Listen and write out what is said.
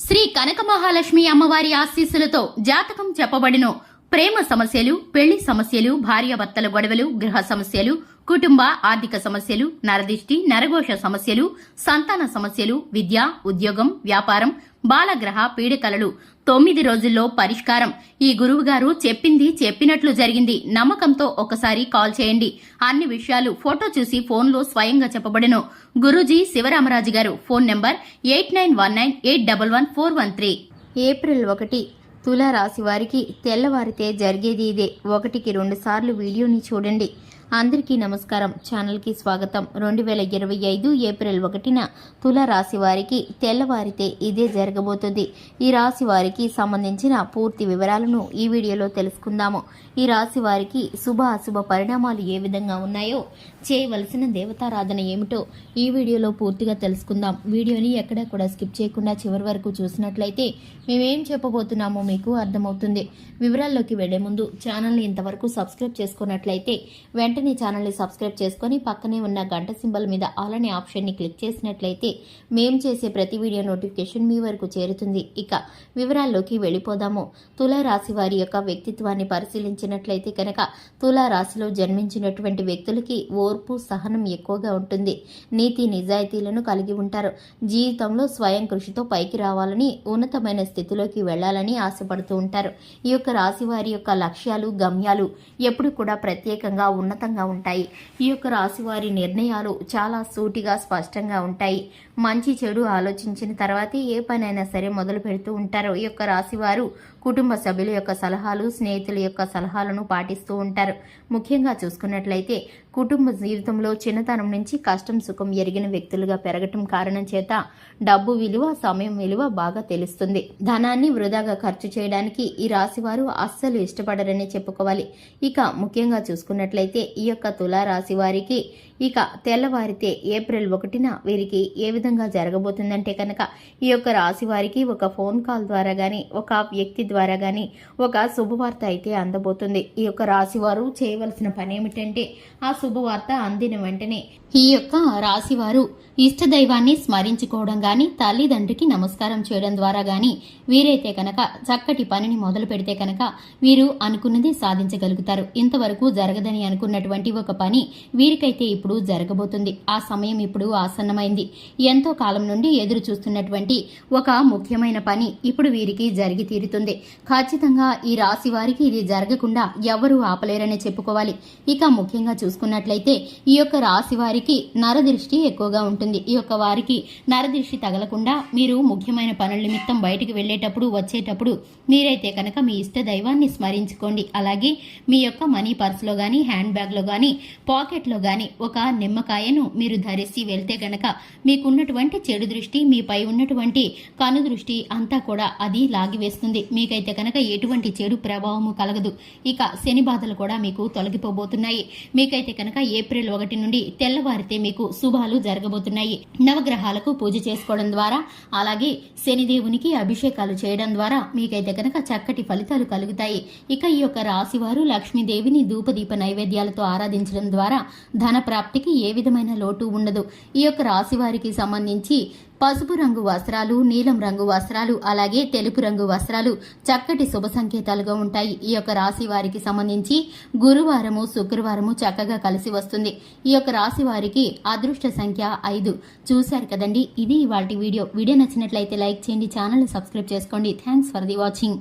శ్రీ కనక మహాలక్ష్మి అమ్మవారి ఆశీస్సులతో జాతకం చెప్పబడిన ప్రేమ సమస్యలు, పెళ్లి సమస్యలు, భార్యాభర్తల గొడవలు, గృహ సమస్యలు, కుటుంబ ఆర్థిక సమస్యలు, నరదిష్టి, నరఘోష సమస్యలు, సంతాన సమస్యలు, విద్య, ఉద్యోగం, వ్యాపారం, బాలగ్రహ పీడికలలు 9 రోజుల్లో పరిష్కారం. ఈ గురువుగారు చెప్పింది చెప్పినట్లు జరిగింది. నమ్మకంతో ఒకసారి కాల్ చేయండి. అన్ని విషయాలు ఫోటో చూసి ఫోన్లో స్వయంగా చెప్పబడెను. గురూజీ శివరామరాజు గారు. Phone number 8919811413. ఏప్రిల్ 1 తులా రాశి వారికి తెల్లవారితే జరిగేది ఇదే. 1కి 2 సార్లు వీడియోని చూడండి. అందరికీ నమస్కారం. ఛానల్కి స్వాగతం. 2025 ఏప్రిల్ 1న తులా రాశి వారికి తెల్లవారితే ఇదే జరగబోతుంది. ఈ రాశి వారికి సంబంధించిన పూర్తి వివరాలను ఈ వీడియోలో తెలుసుకుందాము. ఈ రాశి వారికి శుభ అశుభ పరిణామాలు ఏ విధంగా ఉన్నాయో, చేయవలసిన దేవతారాధన ఏమిటో ఈ వీడియోలో పూర్తిగా తెలుసుకుందాం. వీడియోని ఎక్కడా కూడా స్కిప్ చేయకుండా చివరి వరకు చూసినట్లయితే మేమేం చెప్పబోతున్నామో మీకు అర్థమవుతుంది. వివరాల్లోకి వెళ్లే ముందు ఛానల్ని ఇంతవరకు సబ్స్క్రైబ్ చేసుకున్నట్లయితే వెంటనే ఛానల్ని సబ్స్క్రైబ్ చేసుకుని పక్కనే ఉన్న గంట సింబల్ మీద ఆల్ అనే ఆప్షన్ని క్లిక్ చేసినట్లయితే మేము చేసే ప్రతి వీడియో నోటిఫికేషన్ మీ వరకు చేరుతుంది. ఇక వివరాల్లోకి వెళ్ళిపోదాము. తులా రాశి వారి యొక్క వ్యక్తిత్వాన్ని పరిశీలించినట్లయితే కనుక తులా రాశిలో జన్మించినటువంటి వ్యక్తులకి ఓర్పు, సహనం ఎక్కువగా ఉంటుంది. నీతి నిజాయితీలను కలిగి ఉంటారు. జీవితంలో స్వయం కృషితో పైకి రావాలని, ఉన్నతమైన స్థితిలోకి వెళ్లాలని ఆశపడుతూ ఉంటారు. ఈ యొక్క రాశి వారి యొక్క లక్ష్యాలు, గమ్యాలు ఎప్పుడు కూడా ప్రత్యేకంగా ఉన్నతంగా ఉంటాయి. ఈ యొక్క రాశి వారి నిర్ణయాలు చాలా సూటిగా, స్పష్టంగా ఉంటాయి. మంచి చెడు ఆలోచించిన తర్వాతే ఏ పనైనా సరే మొదలు పెడుతూ ఉంటారు. ఈ యొక్క రాశి వారు కుటుంబ సభ్యుల యొక్క సలహాలు, స్నేహితుల యొక్క సలహాలను పాటిస్తూ ఉంటారు. ముఖ్యంగా చూసుకున్నట్లయితే కుటుంబ జీవితంలో చిన్నతనం నుంచి కష్టం సుఖం ఎరిగిన వ్యక్తులుగా పెరగటం కారణం చేత డబ్బు విలువ, సమయం విలువ బాగా తెలుస్తుంది. ధనాన్ని వృధాగా ఖర్చు చేయడానికి ఈ రాశి వారు అస్సలు ఇష్టపడరని చెప్పుకోవాలి. ఇక ముఖ్యంగా చూసుకున్నట్లయితే ఈ యొక్క తులా రాశి వారికి ఇక తెల్లవారితే ఏప్రిల్ 1న వీరికి ఏ విధంగా జరగబోతుందంటే కనుక ఈ యొక్క రాశి వారికి ఒక ఫోన్ కాల్ ద్వారా గాని, ఒక వ్యక్తి ద్వారా గాని ఒక శుభవార్త అయితే అందబోతుంది. ఈ యొక్క రాశి వారు చేయవలసిన పని ఏమిటంటే ఆ శుభవార్త అందిన వెంటనే ఈ యొక్క రాశి వారు ఇష్టదైవాన్ని స్మరించుకోవడం గాని, తల్లిదండ్రికి నమస్కారం చేయడం ద్వారా గాని వీరైతే కనుక చక్కటి పనిని మొదలు పెడితే కనుక వీరు అనుకున్నది సాధించగలుగుతారు. ఇంతవరకు జరగదని అనుకున్నటువంటి ఒక పని వీరికైతే ఇప్పుడు జరగబోతుంది. ఆ సమయం ఇప్పుడు ఆసన్నమైంది. ఎంతో కాలం నుండి ఎదురు చూస్తున్నటువంటి ఒక ముఖ్యమైన పని ఇప్పుడు వీరికి జరిగి తీరుతుంది. ఖచ్చితంగా ఈ రాశి వారికి ఇది జరగకుండా ఎవరూ ఆపలేరని చెప్పుకోవాలి. ఇక ముఖ్యంగా చూసుకున్నట్లయితే ఈ యొక్క రాశి వారికి నరదృష్టి ఎక్కువగా ఉంటుంది. ఈ యొక్క వారికి నరదృష్టి తగలకుండా మీరు ముఖ్యమైన పనుల నిమిత్తం బయటికి వెళ్లేటప్పుడు, వచ్చేటప్పుడు మీరైతే కనుక మీ ఇష్ట దైవాన్ని స్మరించుకోండి. అలాగే మీ యొక్క మనీ పర్సులో గానీ, హ్యాండ్ బ్యాగ్లో గానీ, పాకెట్లో గానీ ఒక నిమ్మకాయను మీరు ధరిసి వెళ్తే గనక మీకున్నటువంటి చెడు దృష్టి, మీపై ఉన్నటువంటి కను దృష్టి అంతా కూడా అది లాగివేస్తుంది. మీకైతే కనుక ఎటువంటి చెడు ప్రభావము కలగదు. ఇక శని బాధలు కూడా మీకు తొలగిపోబోతున్నాయి. మీకైతే కనుక ఏప్రిల్ 1 నుండి తెల్లవారితే మీకు శుభాలు జరగబోతున్నాయి. నవగ్రహాలకు పూజ చేసుకోవడం ద్వారా, అలాగే శనిదేవునికి అభిషేకాలు చేయడం ద్వారా మీకైతే కనుక చక్కటి ఫలితాలు కలుగుతాయి. ఇక ఈ యొక్క రాశి వారు లక్ష్మీదేవిని ధూపదీప నైవేద్యాలతో ఆరాధించడం ద్వారా ధన ప్రాప్తికి ఏ విధమైన లోటు ఉండదు. ఈ యొక్క రాశి వారికి సంబంధించి పసుపు రంగు వస్త్రాలు, నీలం రంగు వస్త్రాలు, అలాగే తెలుపు రంగు వస్త్రాలు చక్కటి శుభ సంకేతాలుగా ఉంటాయి. ఈ యొక్క రాశి వారికి సంబంధించి గురువారము, శుక్రవారము చక్కగా కలిసి వస్తుంది. ఈ యొక్క రాశి వారికి అదృష్ట సంఖ్య 5. చూశారు కదండి, ఇది ఇవాల్టి వీడియో. వీడియో నచ్చినట్లయితే లైక్ చేయండి, ఛానల్ సబ్స్క్రైబ్ చేసుకోండి. Thanks for the watching.